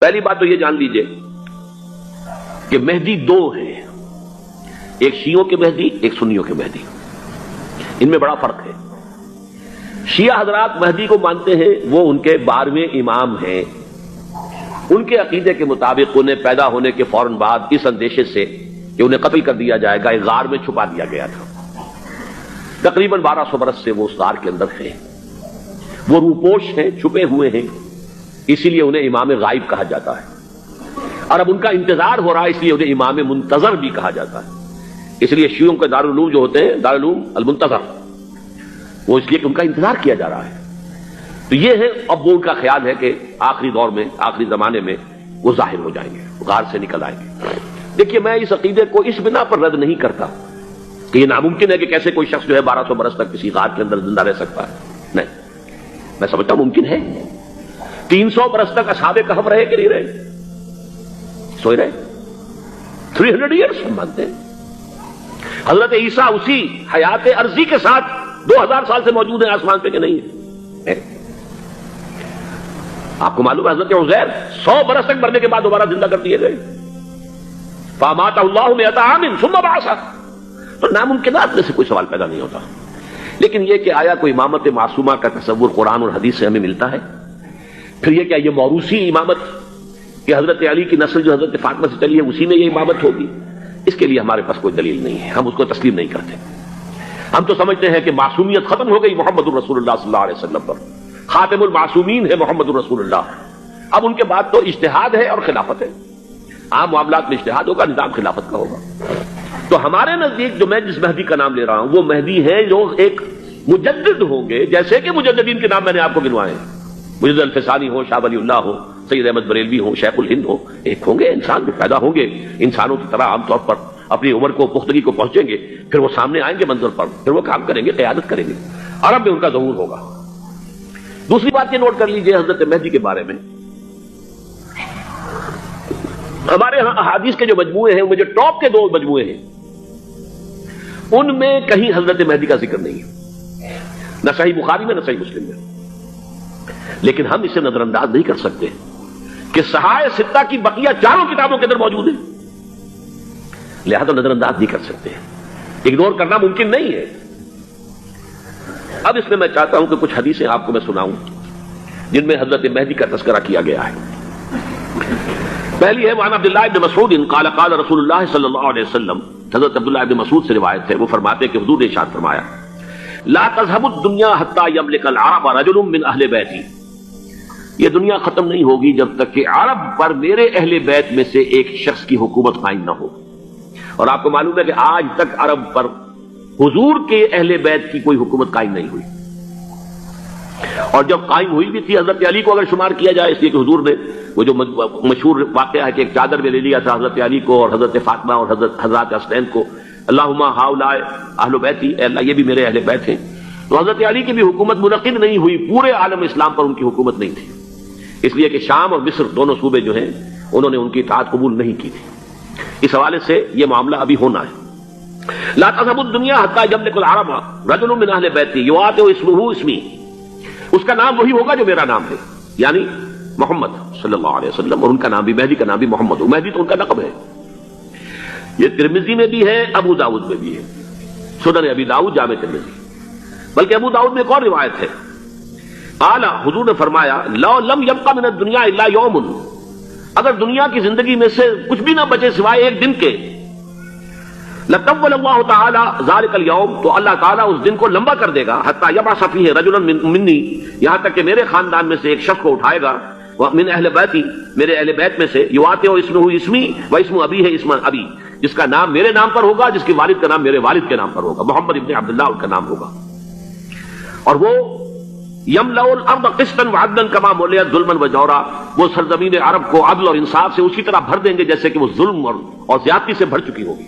پہلی بات تو یہ جان لیجئے کہ مہدی دو ہیں، ایک شیعوں کے مہدی، ایک سنیوں کے مہدی، ان میں بڑا فرق ہے۔ شیعہ حضرات مہدی کو مانتے ہیں، وہ ان کے 12ویں امام ہیں۔ ان کے عقیدے کے مطابق انہیں پیدا ہونے کے فوراً بعد اس اندیشے سے کہ انہیں قتل کر دیا جائے گا ایک غار میں چھپا دیا گیا تھا۔ تقریباً 1200 برس سے وہ اس غار کے اندر ہیں، وہ روپوش ہیں، چھپے ہوئے ہیں، اسی لیے انہیں امام غائب کہا جاتا ہے، اور اب ان کا انتظار ہو رہا ہے، اس لیے انہیں امام منتظر بھی کہا جاتا ہے۔ اس لیے شیعوں کے دارالعلوم جو ہوتے ہیں، دارالعلوم المنتظر، وہ اس لیے کہ ان کا انتظار کیا جا رہا ہے۔ تو یہ ہے، اب وہ ان کا خیال ہے کہ آخری دور میں، آخری زمانے میں وہ ظاہر ہو جائیں گے، غار سے نکل آئیں گے۔ دیکھیے، میں اس عقیدے کو اس بنا پر رد نہیں کرتا کہ یہ ناممکن ہے کہ کیسے کوئی شخص جو ہے 1200 برس تک کسی غار کے اندر زندہ رہ سکتا ہے، نہیں، میں سمجھتا ہوں ممکن ہے۔ 300 برس تک اصحاب کہف رہے کہ نہیں رہے؟ سوئے رہے، 300 ایئرس ہم مانتے ہیں۔ حضرت عیسیٰ اسی حیات عرضی کے ساتھ 2000 سال سے موجود ہیں آسمان پہ کہ نہیں ہے؟ آپ کو معلوم ہے حضرت عزیر 100 برس تک مرنے کے بعد دوبارہ زندہ کر دیے گئے۔ فَأَمَاتَهُ اللَّهُ مِئَةَ عَامٍ ثُمَّ بَعَثَهُ۔ تو ناممکنات میں سے کوئی سوال پیدا نہیں ہوتا، لیکن یہ کہ آیا کوئی امامت معصومہ کا تصور قرآن اور حدیث سے ہمیں ملتا ہے؟ پھر یہ کیا یہ موروثی امامت کہ حضرت علی کی نسل جو حضرت فاطمہ سے چلی ہے اسی میں یہ امامت ہوگی؟ اس کے لیے ہمارے پاس کوئی دلیل نہیں ہے، ہم اس کو تسلیم نہیں کرتے۔ ہم تو سمجھتے ہیں کہ معصومیت ختم ہو گئی محمد الرسول اللہ صلی اللہ علیہ وسلم پر، خاتم المعصومین ہے محمد الرسول اللہ۔ اب ان کے بعد تو اجتہاد ہے اور خلافت ہے، عام معاملات میں اجتہاد ہوگا، نظام خلافت کا ہوگا۔ تو ہمارے نزدیک جو میں جس مہدی کا نام لے رہا ہوں وہ مہدی ہے جو ایک مجدد ہوں گے، جیسے کہ مجددین کے نام میں نے آپ کو گنوائے ہیں، مجدد الفسانی ہو، شاہ ولی اللہ ہو، سید احمد بریلوی ہو، شیخ الہند ہو، ایک ہوں گے انسان جو پیدا ہوں گے انسانوں کی طرح، عام طور پر اپنی عمر کو پختگی کو پہنچیں گے، پھر وہ سامنے آئیں گے منظر پر، پھر وہ کام کریں گے، قیادت کریں گے، عرب میں ان کا ظہور ہوگا۔ دوسری بات یہ نوٹ کر لیجئے حضرت مہدی کے بارے میں، ہمارے ہاں احادیث کے جو مجموعے ہیں، ان میں جو ٹاپ کے 2 مجموعے ہیں، ان میں کہیں حضرت مہدی کا ذکر نہیں ہے، نہ صحیح بخاری میں نہ صحیح مسلم میں۔ لیکن ہم اسے نظر انداز نہیں کر سکتے کہ صحائح ستہ کی بقیہ 4 کتابوں کے اندر موجود ہے، لہذا نظر انداز نہیں کر سکتے، اگنور کرنا ممکن نہیں ہے۔ اب اس میں چاہتا ہوں کہ کچھ حدیثیں آپ کو میں سناؤں جن میں حضرت مہدی کا تذکرہ کیا گیا ہے۔ پہلی ہے وعن عبداللہ ابن مسعود قال قال رسول اللہ صلی اللہ علیہ وسلم، حضرت عبداللہ ابن مسعود سے روایت ہے، وہ فرماتے ہیں کہ حضور نے ارشاد فرمایا لا تذهب الدنيا حتى يملك العرب رجل من اہل بیتی، یہ دنیا ختم نہیں ہوگی جب تک کہ عرب پر میرے اہل بیت میں سے ایک شخص کی حکومت قائم نہ ہو۔ اور آپ کو معلوم ہے کہ آج تک عرب پر حضور کے اہل بیت کی کوئی حکومت قائم نہیں ہوئی، اور جب قائم ہوئی بھی تھی حضرت علی کو اگر شمار کیا جائے، اس لیے کہ حضور نے وہ جو مشہور واقعہ ہے کہ ایک چادر میں لے لیا تھا حضرت علی کو اور حضرت فاطمہ اور حضرت حسنین کو، اللہم ہؤلاء اہل بیتی، اے اللہ یہ بھی میرے اہل بیت ہیں۔ تو حضرت علی کی بھی حکومت منعقد نہیں ہوئی، پورے عالم اسلام پر ان کی حکومت نہیں تھی، اس لیے کہ شام اور مصر دونوں صوبے جو ہیں انہوں نے ان کی اطاعت قبول نہیں کی تھی۔ اس حوالے سے یہ معاملہ ابھی ہونا ہے۔ لا تذهب الدنيا حتى يملك العرب رجل من اہل بیتی یواطئ اسمہ اسمی، اس کا نام وہی ہوگا جو میرا نام ہے، یعنی محمد صلی اللہ علیہ وسلم، اور ان کا نام بھی مہدی کا نام بھی محمد ہو، مہدی تو ان کا لقب ہے۔ یہ ترمذی میں بھی ہے، ابو داؤد میں بھی ہے، سنن ابی داؤد، جامع ترمذی، بلکہ ابو داؤد میں ایک اور روایت ہے، اعلیٰ حضور نے فرمایا لو لم يبق من الدنيا الا يوم، اگر دنیا کی زندگی میں سے کچھ بھی نہ بچے سوائے ایک دن کے، لطول اللہ تعالی ذلك اليوم، تو اللہ تعالیٰ اس دن کو لمبا کر دے گا، حتی یبعث فیہ رجلا منی، یہاں تک کہ میرے خاندان میں سے ایک شخص کو اٹھائے گا، من اہل بیتی، میرے اہل بیت میں سے، یواطئ اسمہ اسمی و اسم ابی ہے اسم ابی، جس کا نام میرے نام پر ہوگا، جس کے والد کا نام میرے والد کے نام پر ہوگا، محمد ابن عبداللہ ان کا نام ہوگا، اور وہ یملأ الارض قسطا وعدلا کما ملئت ظلما وجورا، وہ سرزمین عرب کو عدل اور انصاف سے اسی طرح بھر دیں گے جیسے کہ وہ ظلم اور زیادتی سے بھر چکی ہوگی۔